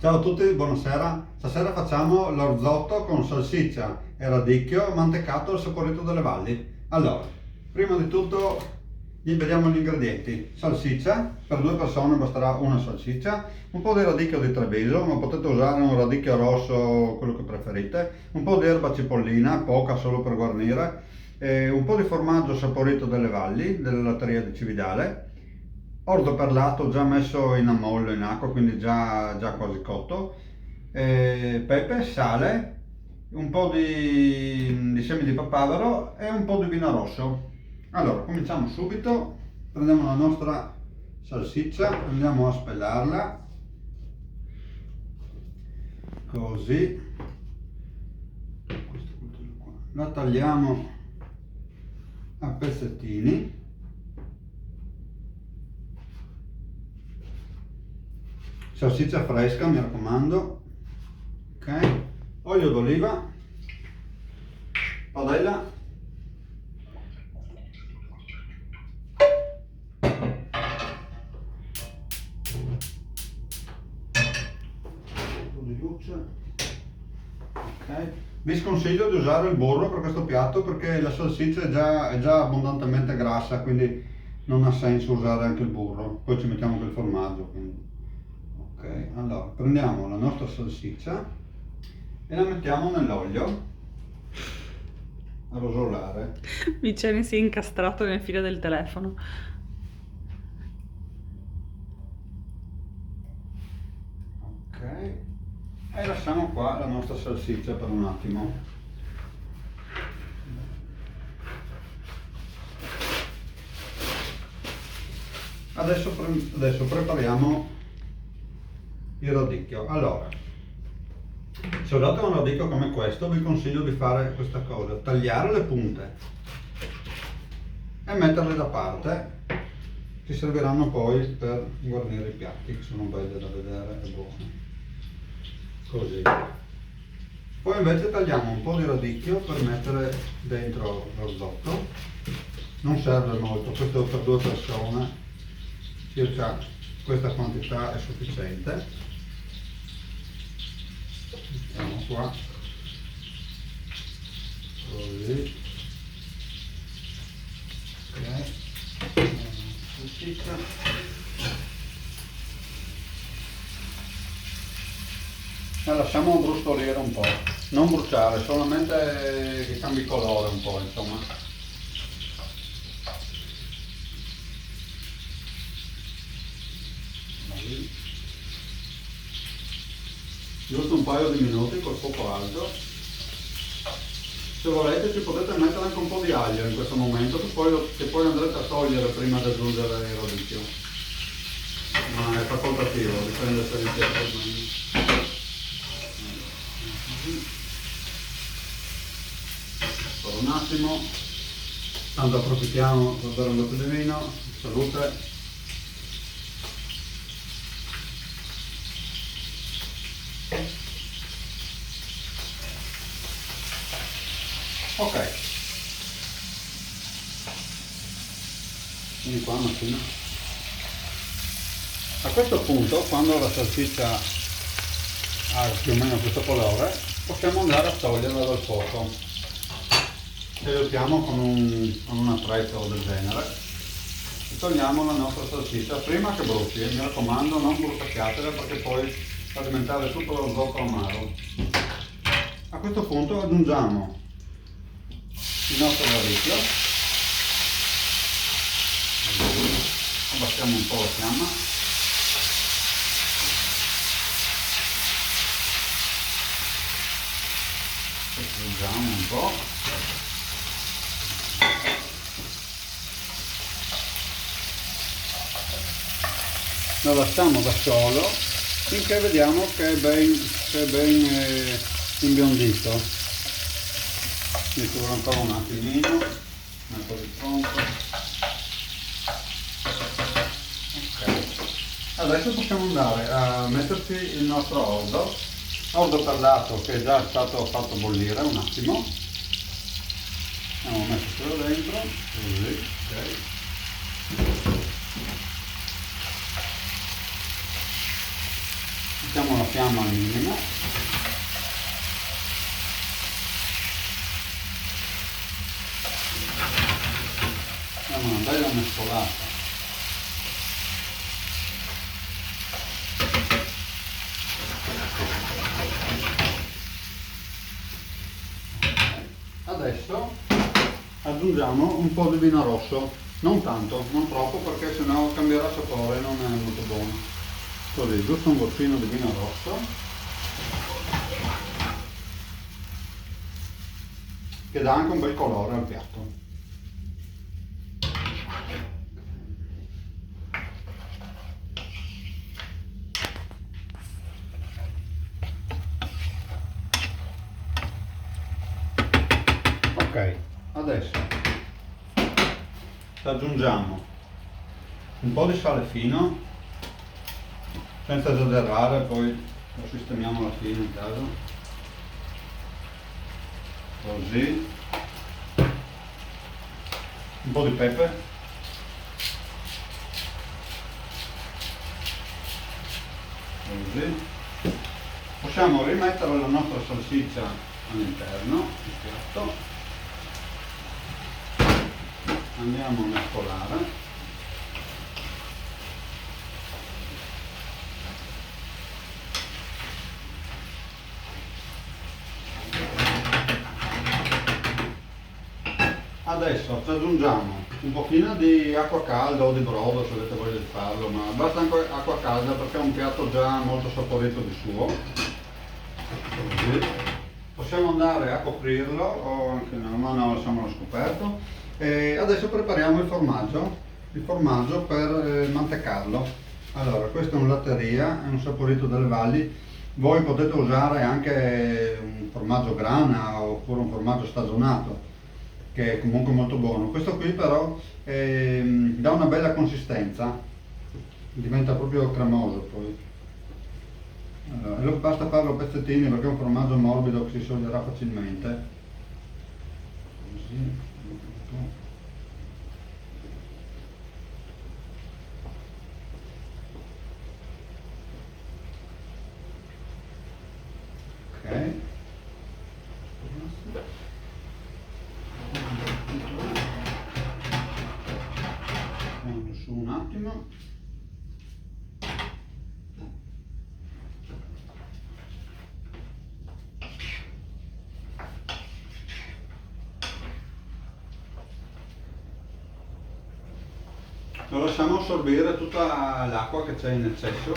Ciao a tutti, buonasera. Stasera facciamo l'orzotto con salsiccia e radicchio mantecato al saporito delle valli. Allora, prima di tutto vediamo gli ingredienti. Salsiccia, per due persone basterà una salsiccia, un po' di radicchio di Treviso, ma potete usare un radicchio rosso, quello che preferite, un po' di erba cipollina, poca solo per guarnire, un po' di formaggio saporito delle valli, della latteria di Cividale, orzo perlato già messo in ammollo in acqua, quindi già quasi cotto, pepe, sale, un po' di semi di papavero e un po' di vino rosso. Allora, cominciamo subito, prendiamo la nostra salsiccia, andiamo a spellarla, così, la tagliamo a pezzettini. Salsiccia fresca, mi raccomando. Ok, olio d'oliva, padella, un po' di luce. Ok, vi sconsiglio di usare il burro per questo piatto perché la salsiccia è già abbondantemente grassa, quindi non ha senso usare anche il burro. Poi ci mettiamo anche il formaggio, quindi. Ok, allora prendiamo la nostra salsiccia e la mettiamo nell'olio a rosolare. Vicene si è incastrato nel filo del telefono. Ok, e lasciamo qua la nostra salsiccia per un attimo. Adesso prepariamo il radicchio. Allora, se usate un radicchio come questo vi consiglio di fare questa cosa: tagliare le punte e metterle da parte. Ci serviranno poi per guarnire i piatti, che sono belli da vedere e buoni. Così. Poi invece tagliamo un po' di radicchio per mettere dentro lo risotto. Non serve molto, questo per due persone, circa questa quantità è sufficiente. Mettiamo qua, così. Ok, la lasciamo brustolire un po', non bruciare, solamente che cambi colore un po', insomma. Giusto un paio di minuti col fuoco alto. Se volete ci potete mettere anche un po' di aglio in questo momento, che poi andrete a togliere prima di aggiungere il radicchio. Ma è facoltativo, dipende se vi piace o meno. Ancora un attimo, tanto approfittiamo per bere un po' di vino. Salute. Ok, vieni qua Martina. A questo punto, quando la salsiccia ha più o meno questo colore, possiamo andare a toglierla dal fuoco. Ci aiutiamo con un attrezzo del genere e togliamo la nostra salsiccia prima che bruci. Mi raccomando, non bruciacchiatela perché poi fa diventare tutto lo risotto amaro. A questo punto aggiungiamo il nostro radicchio, abbassiamo un po' la fiamma, aggiungiamo un po', lo lasciamo da solo finché vediamo che è ben imbiondito. Misuro ancora un attimino, metto di pronto. Ok, adesso possiamo andare a metterci il nostro orzo perlato che è già stato fatto bollire un attimo. Andiamo a mettercelo dentro, così, ok. mettiamo la fiamma al minimo. Diamo una bella mescolata. Adesso aggiungiamo un po' di vino rosso, non tanto, non troppo, perché sennò cambierà sapore, non è molto buono. Così, giusto un goccino di vino rosso, che dà anche un bel colore al piatto. Ok, adesso aggiungiamo un po' di sale fino, senza esagerare, poi lo sistemiamo alla fine in caso. Così. Un po' di pepe. Così. Possiamo rimettere la nostra salsiccia all'interno del piatto. Andiamo a mescolare. Adesso ci aggiungiamo un pochino di acqua calda o di brodo se avete voglia di farlo, ma basta anche acqua calda perché è un piatto già molto saporito di suo. Così. Possiamo andare a coprirlo o anche no, ma no, lasciamolo scoperto. E adesso prepariamo il formaggio per mantecarlo. Allora, questo è un latteria, è un saporito delle valli. Voi potete usare anche un formaggio grana oppure un formaggio stagionato, che è comunque molto buono. Questo qui però dà una bella consistenza, diventa proprio cremoso poi. Allora, basta farlo a pezzettini perché è un formaggio morbido che si scioglierà facilmente. Così. Ok. Mettiamo su un attimo. Lo lasciamo assorbire tutta l'acqua che c'è in eccesso.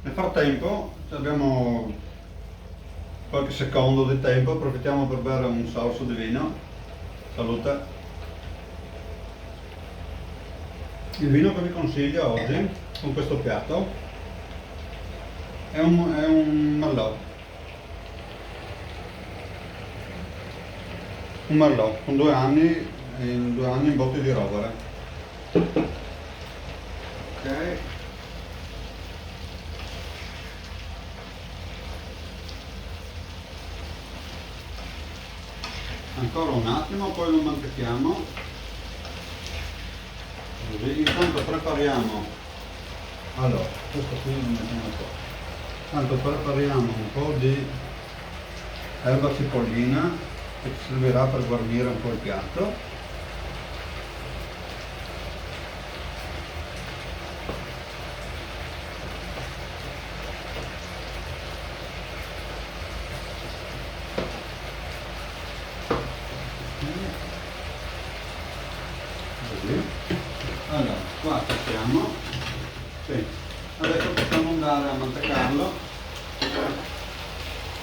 Nel frattempo abbiamo qualche secondo di tempo, approfittiamo per bere un sorso di vino. Salute! Il vino che vi consiglio oggi con questo piatto è un Merlot. Un Merlot con 2 anni in botti di rovere. Ok. Ancora un attimo, poi lo mantechiamo. Così, intanto prepariamo. Allora, questo qui lo mettiamo qua. Intanto prepariamo un po' di erba cipollina che ci servirà per guarnire un po' il piatto. Allora, qua ci siamo. Sì. Adesso possiamo andare a mantecarlo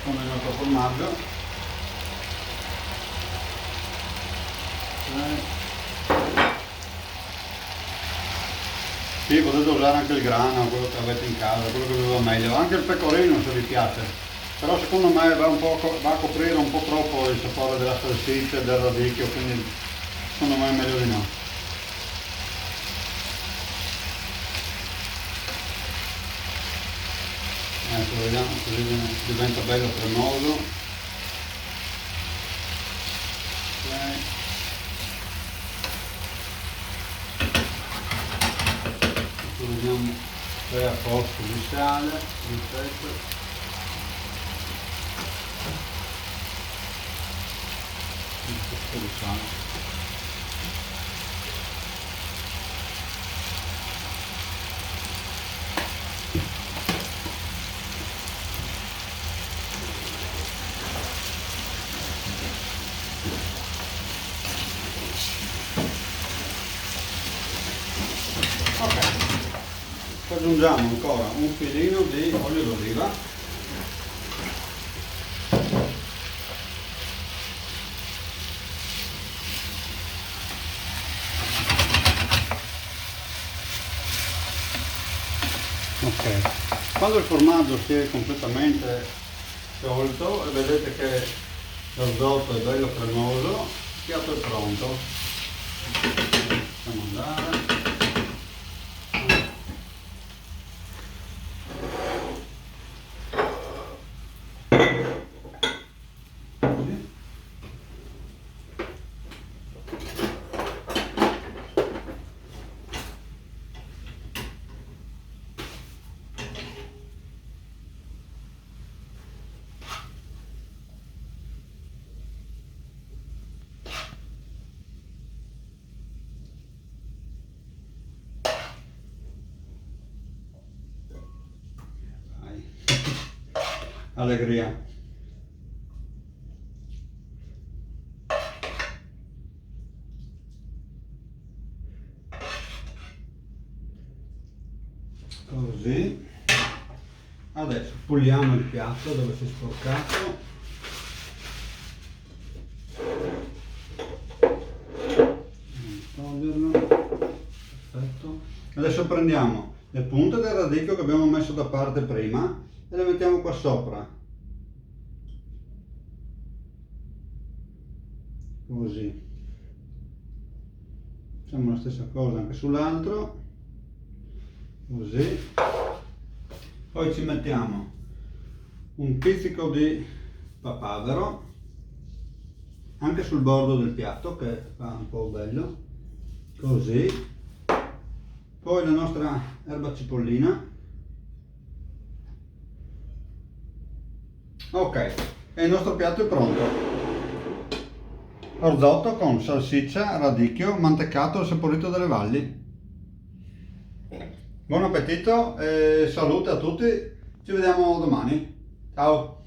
con il nostro formaggio. Sì, potete usare anche il grano, quello che avete in casa, quello che vi va meglio, anche il pecorino se vi piace, però secondo me va a coprire un po' troppo il sapore della salsiccia e del radicchio, quindi secondo me è meglio di no. Ecco, vediamo, così diventa bello cremoso. Ok. Adesso vediamo 3 a posto di sale, di pepe, un po' di sale. Ok, aggiungiamo ancora un filino di olio d'oliva, ok, quando il formaggio si è completamente sciolto e vedete che lo risotto è bello cremoso, il piatto è pronto. Facciamo andare. Allegria. Così. Adesso puliamo il piatto dove si è sporcato. Toglierlo. Perfetto. Adesso prendiamo le punte del radicchio che abbiamo messo da parte prima e le mettiamo qua sopra. Così. Facciamo la stessa cosa anche sull'altro. Così. Poi ci mettiamo un pizzico di papavero anche sul bordo del piatto che fa un po' bello. Così. Poi la nostra erba cipollina. Ok, e il nostro piatto è pronto. Orzotto con salsiccia, radicchio, mantecato e saporito delle valli. Buon appetito e salute a tutti, ci vediamo domani. Ciao!